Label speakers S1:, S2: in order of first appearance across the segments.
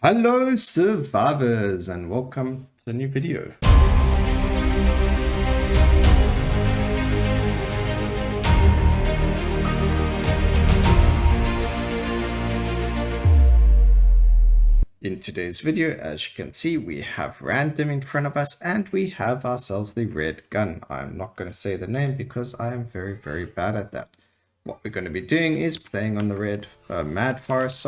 S1: Hello survivors and welcome to a new video. In today's video, as you can see, we have random in front of us and we have ourselves the red gun. I'm not going to say the name because I am very bad at that. What we're going to be doing is playing on the red mad forest,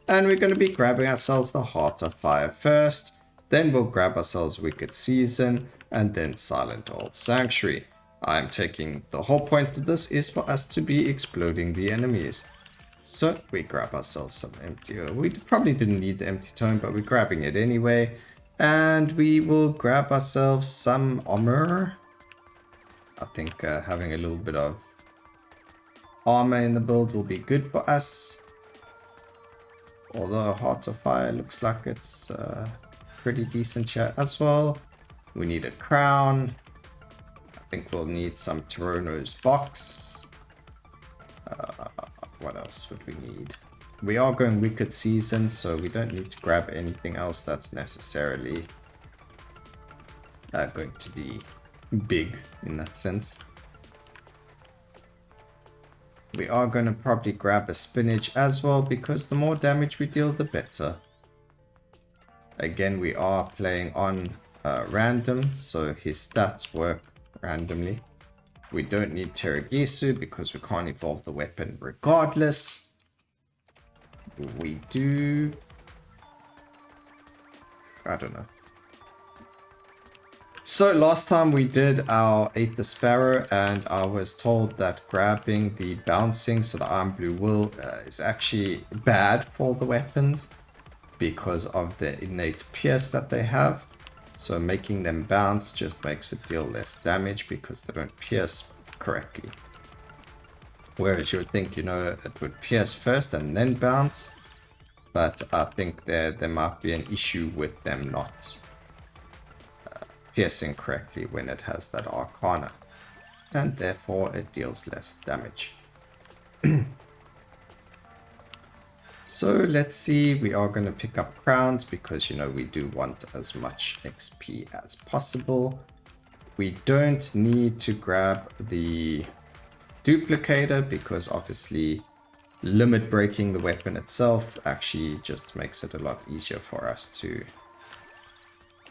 S1: and we're going to be grabbing ourselves the Heart of Fire first, then we'll grab ourselves Wicked Season, and then Silent Old Sanctuary. I'm taking the whole point of this is for us to be exploding the enemies. So we grab ourselves some empty, we probably didn't need the empty tome, but we're grabbing it anyway. And we will grab ourselves some armor. I think having a little bit of armor in the build will be good for us. Although Heart of Fire looks like it's pretty decent here as well. We need a crown. I think we'll need some Torono's box. What else would we need? We are going Wicked Season, so we don't need to grab anything else that's necessarily going to be big in that sense. We are going to probably grab a spinach as well, because the more damage we deal, the better. Again, we are playing on random, so his stats work randomly. We don't need Teragisu because we can't evolve the weapon regardless. We do... I don't know. So last time we did our Ate the Sparrow, and I was told that grabbing the bouncing, so the Iron Blue Will, is actually bad for the weapons because of the innate pierce that they have. So making them bounce just makes it deal less damage because they don't pierce correctly. Whereas you would think, it would pierce first and then bounce. But I think there might be an issue with them not piercing correctly when it has that Arcana. And therefore it deals less damage. So let's see, we are going to pick up crowns because, we do want as much XP as possible. We don't need to grab the duplicator because obviously limit breaking the weapon itself actually just makes it a lot easier for us to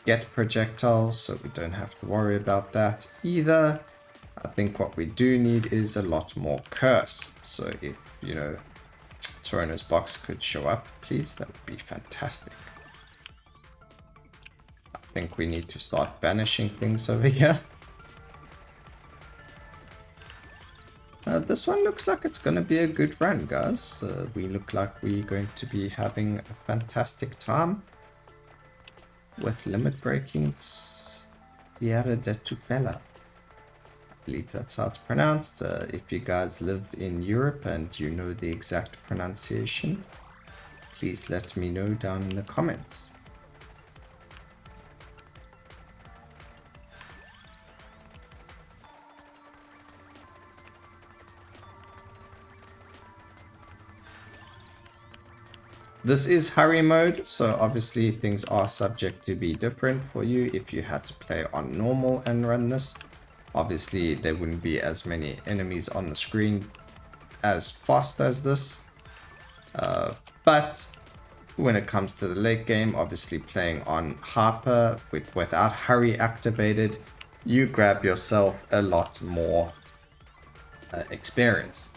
S1: get projectiles, so we don't have to worry about that either. I think what we do need is a lot more curse. So if, Torono's box could show up, please, that would be fantastic. I think we need to start banishing things over here. This one looks like it's going to be a good run, guys. We look like we're going to be having a fantastic time with limit breaking Phiera Der Tuphello. I believe that's how it's pronounced. If you guys live in Europe and you know the exact pronunciation, please let me know down in the comments. This is hurry mode, so obviously things are subject to be different for you if you had to play on normal and run this. Obviously, there wouldn't be as many enemies on the screen as fast as this. But when it comes to the late game, obviously playing on Harper without hurry activated, you grab yourself a lot more experience.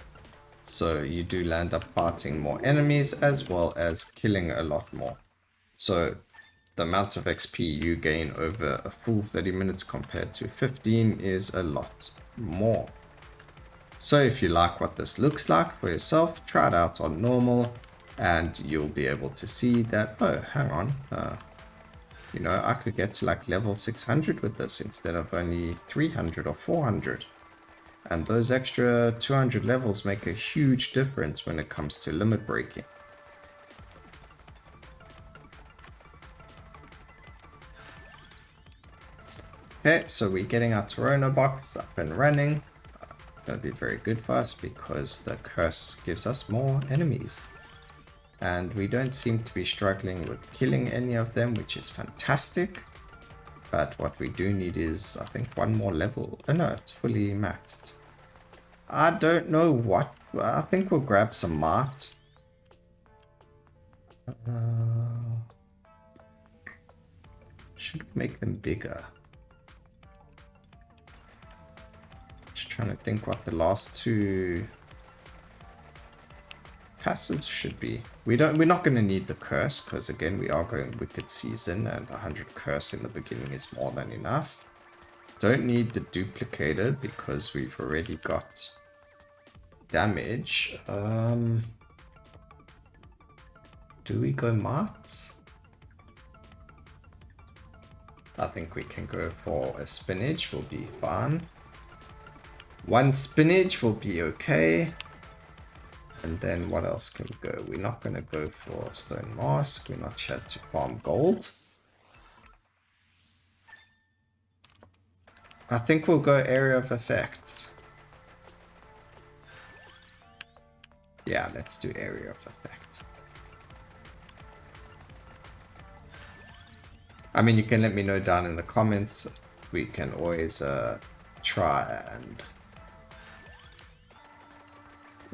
S1: So you do land up fighting more enemies as well as killing a lot more. So the amount of XP you gain over a full 30 minutes compared to 15 is a lot more. So if you like what this looks like for yourself, try it out on normal and you'll be able to see that, oh, hang on, I could get to like level 600 with this instead of only 300 or 400. And those extra 200 levels make a huge difference when it comes to limit breaking. Okay, so we're getting our Torono box up and running. Going to be very good for us because the curse gives us more enemies. And we don't seem to be struggling with killing any of them, which is fantastic. But what we do need is, I think, one more level. Oh no, it's fully maxed. I don't know what. I think we'll grab some mart. Should we make them bigger? Just trying to think what the last two passives should be. We're not going to need the curse, because again we are going Wicked Season, and 100 curse in the beginning is more than enough. Don't need the duplicator because we've already got damage. Do we go marts? I think we can go for a spinach, will be fun. One spinach will be okay. And then what else can we go? We're not going to go for stone mask. We're not here to farm gold. I think we'll go area of effect. Yeah, let's do area of effect. I mean, you can let me know down in the comments. We can always try and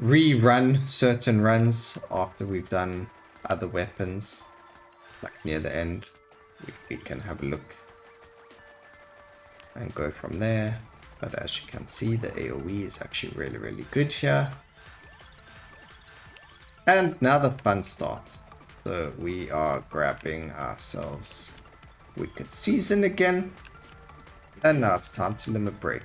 S1: rerun certain runs after we've done other weapons. Like near the end, we can have a look and go from there. But as you can see, the AoE is actually really, really good here. And now the fun starts. So we are grabbing ourselves Wicked Season again. And now it's time to limit break.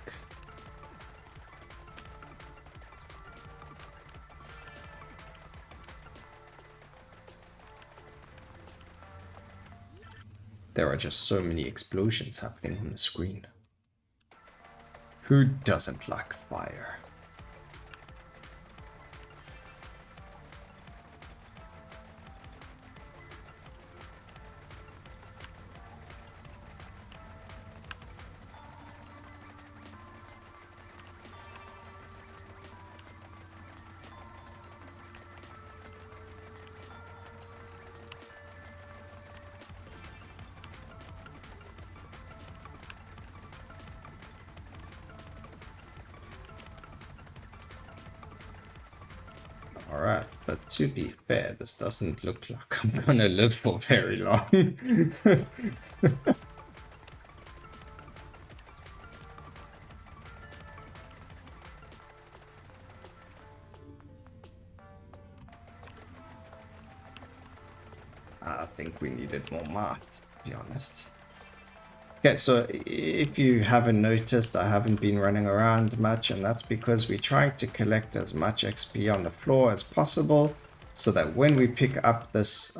S1: There are just so many explosions happening on the screen. Who doesn't like fire? Alright, but to be fair, this doesn't look like I'm gonna live for very long. I think we needed more mats, to be honest. Okay, so if you haven't noticed, I haven't been running around much, and that's because we're trying to collect as much XP on the floor as possible, so that when we pick up this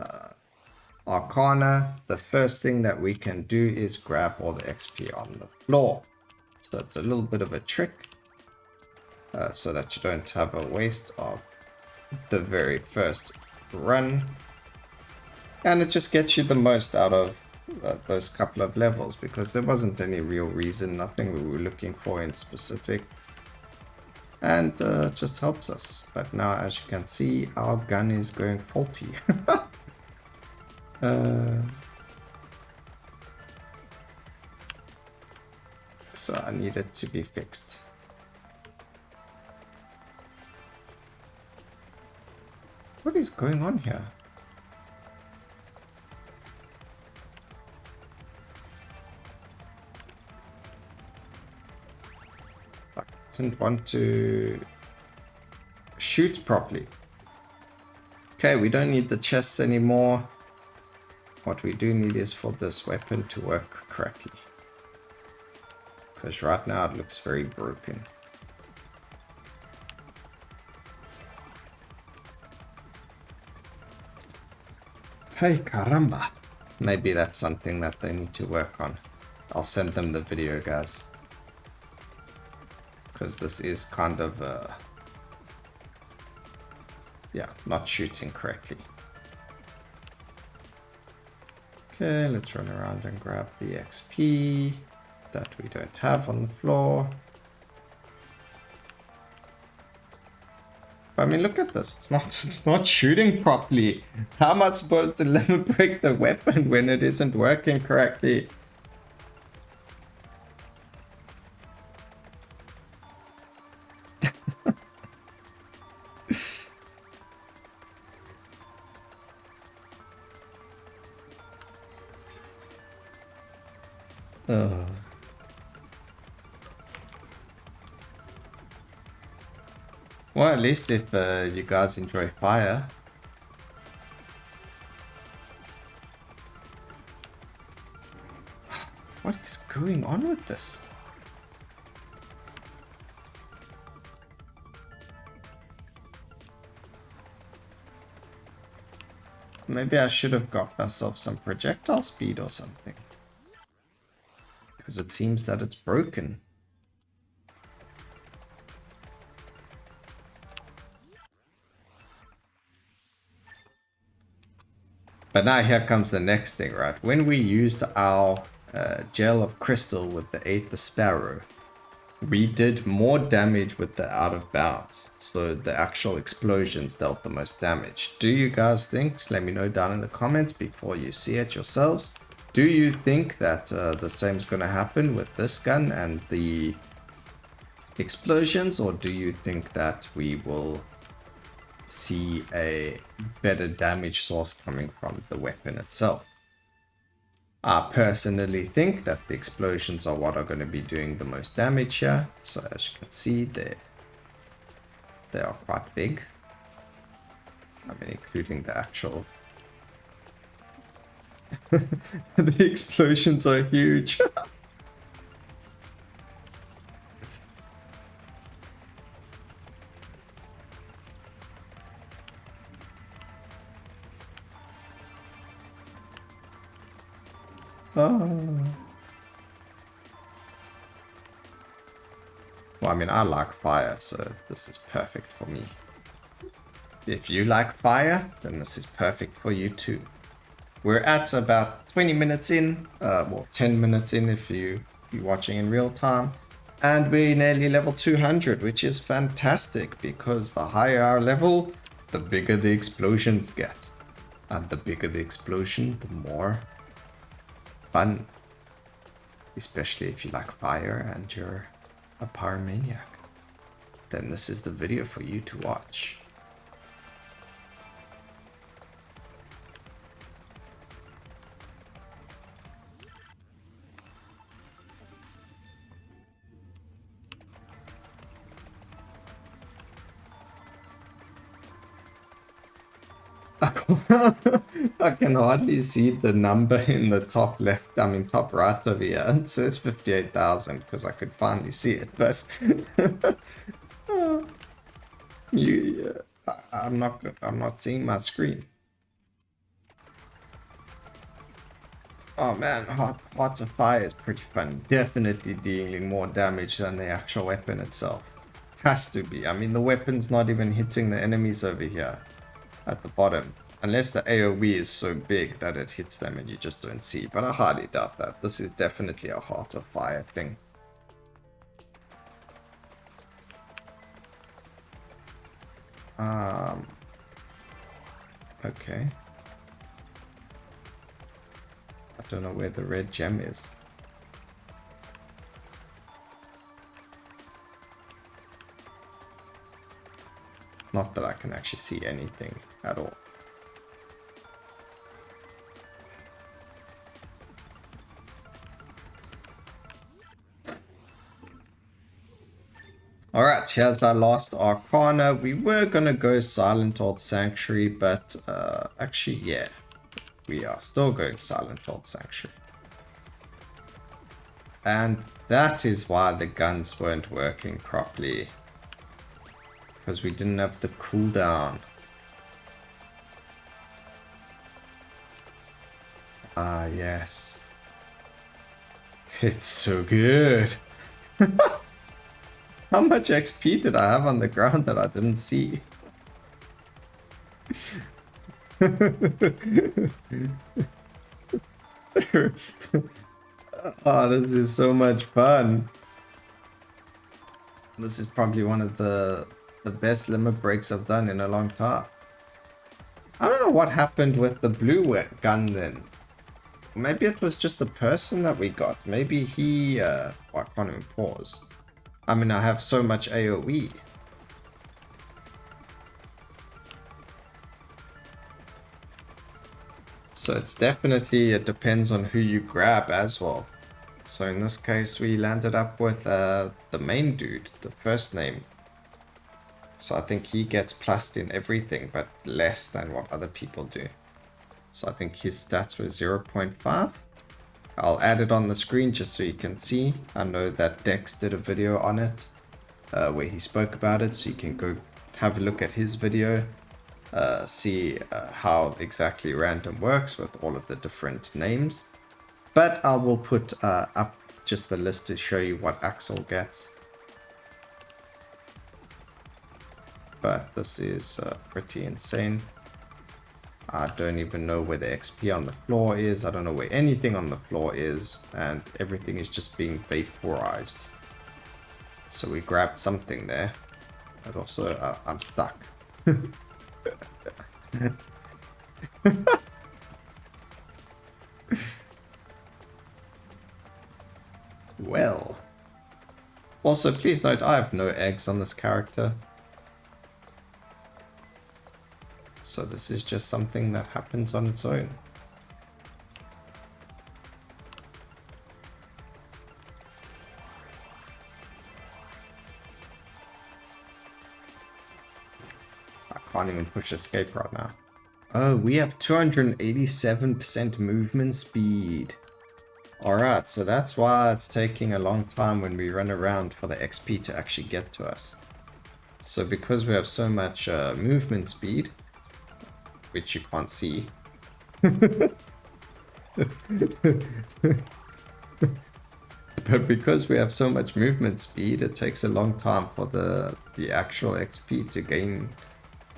S1: Arcana, the first thing that we can do is grab all the XP on the floor. So it's a little bit of a trick, so that you don't have a waste of the very first run. And it just gets you the most out of those couple of levels, because there wasn't any real reason, nothing we were looking for in specific, and just helps us. But now, as you can see, our gun is going faulty. So I need it to be fixed. What is going on here? Doesn't want to shoot properly. Okay, we don't need the chests anymore. What we do need is for this weapon to work correctly, because right now it looks very broken. Hey caramba. Maybe that's something that they need to work on. I'll send them the video, guys, because this is kind of yeah, not shooting correctly. Okay, let's run around and grab the XP that we don't have on the floor. I mean, look at this. It's not shooting properly. How am I supposed to limit break the weapon when it isn't working correctly? Oh. Well, at least if you guys enjoy fire. What is going on with this? Maybe I should have got myself some projectile speed or something. Because it seems that it's broken. But now here comes the next thing, right? When we used our gel of crystal with the 8th sparrow, we did more damage with the out of bounds. So the actual explosions dealt the most damage. Do you guys think, let me know down in the comments before you see it yourselves, do you think that the same is going to happen with this gun and the explosions, or do you think that we will see a better damage source coming from the weapon itself? I personally think that the explosions are what are going to be doing the most damage here. So as you can see, they are quite big. I mean, including the actual... the explosions are huge. Oh. Well, I mean, I like fire, so this is perfect for me. If you like fire, then this is perfect for you too. We're at about 20 minutes in, well, 10 minutes in if you're watching in real time. And we're nearly level 200, which is fantastic because the higher our level, the bigger the explosions get. And the bigger the explosion, the more fun. Especially if you like fire and you're a pyromaniac. Then this is the video for you to watch. I can hardly see the number in the top left, I mean top right over here. It says 58,000 because I could finally see it, but I'm not seeing my screen. Oh man, Hearts of Fire is pretty fun. Definitely dealing more damage than the actual weapon itself. Has to be. I mean, the weapon's not even hitting the enemies over here at the bottom. Unless the AoE is so big that it hits them and you just don't see. But I highly doubt that. This is definitely a Heart of Fire thing. Okay. I don't know where the red gem is. Not that I can actually see anything at all. Alright, here's our last Arcana. We were gonna go Silent Old Sanctuary, but actually, yeah, we are still going Silent Old Sanctuary. And that is why the guns weren't working properly. Because we didn't have the cooldown. Ah, yes. It's so good. How much XP did I have on the ground that I didn't see? Oh, this is so much fun. This is probably one of the the best limit breaks I've done in a long time. I don't know what happened with the blue gun then. Maybe it was just the person that we got. Maybe he, oh, I can't even pause. I mean, I have so much AoE. So it's definitely, it depends on who you grab as well. So in this case, we landed up with the main dude, the first name. So I think he gets plussed in everything, but less than what other people do. So I think his stats were 0.5. I'll add it on the screen just so you can see. I know that Dex did a video on it where he spoke about it, so you can go have a look at his video. See how exactly random works with all of the different names. But I will put up just the list to show you what Axel gets. But this is pretty insane. I don't even know where the XP on the floor is. I don't know where anything on the floor is. And everything is just being vaporized. So we grabbed something there. But also, I'm stuck. Well. Also, please note, I have no eggs on this character. So this is just something that happens on its own. I can't even push escape right now. Oh, we have 287% movement speed. Alright, so that's why it's taking a long time when we run around for the XP to actually get to us. So because we have so much movement speed, which you can't see. But because we have so much movement speed, it takes a long time for the actual XP to gain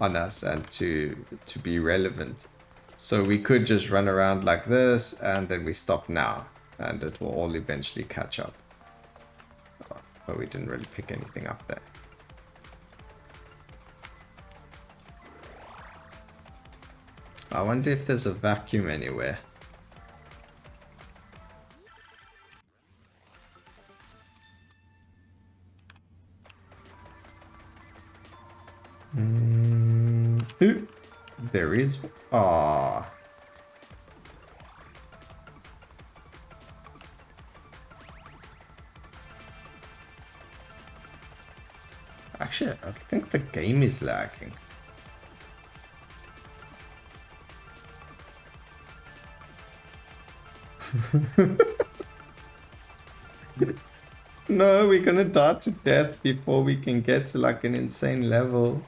S1: on us and to be relevant. So we could just run around like this and then we stop now and it will all eventually catch up. But we didn't really pick anything up there. I wonder if there's a vacuum anywhere. There is. Ah. Actually, I think the game is lagging. No, we're gonna die to death before we can get to like an insane level.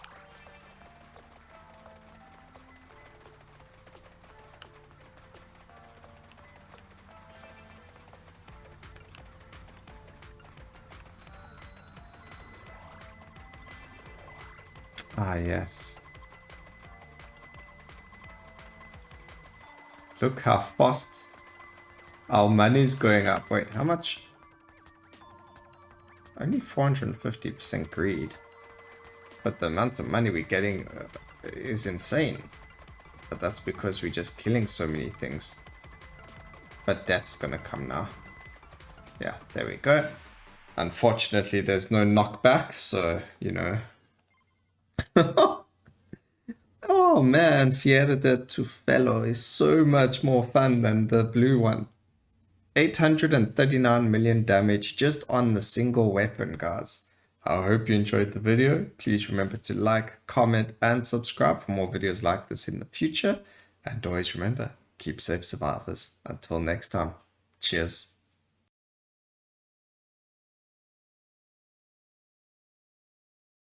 S1: Ah, yes. Look how fast our money's going up. Wait, how much? Only 450% greed. But the amount of money we're getting is insane. But that's because we're just killing so many things. But death's gonna come now. Yeah, there we go. Unfortunately, there's no knockback, so, you know. Oh man, Phiera Der Tuphello is so much more fun than the blue one. 839 million damage just on the single weapon, guys. I hope you enjoyed the video. Please remember to like, comment, and subscribe for more videos like this in the future. And always remember, keep safe, survivors. Until next time, cheers.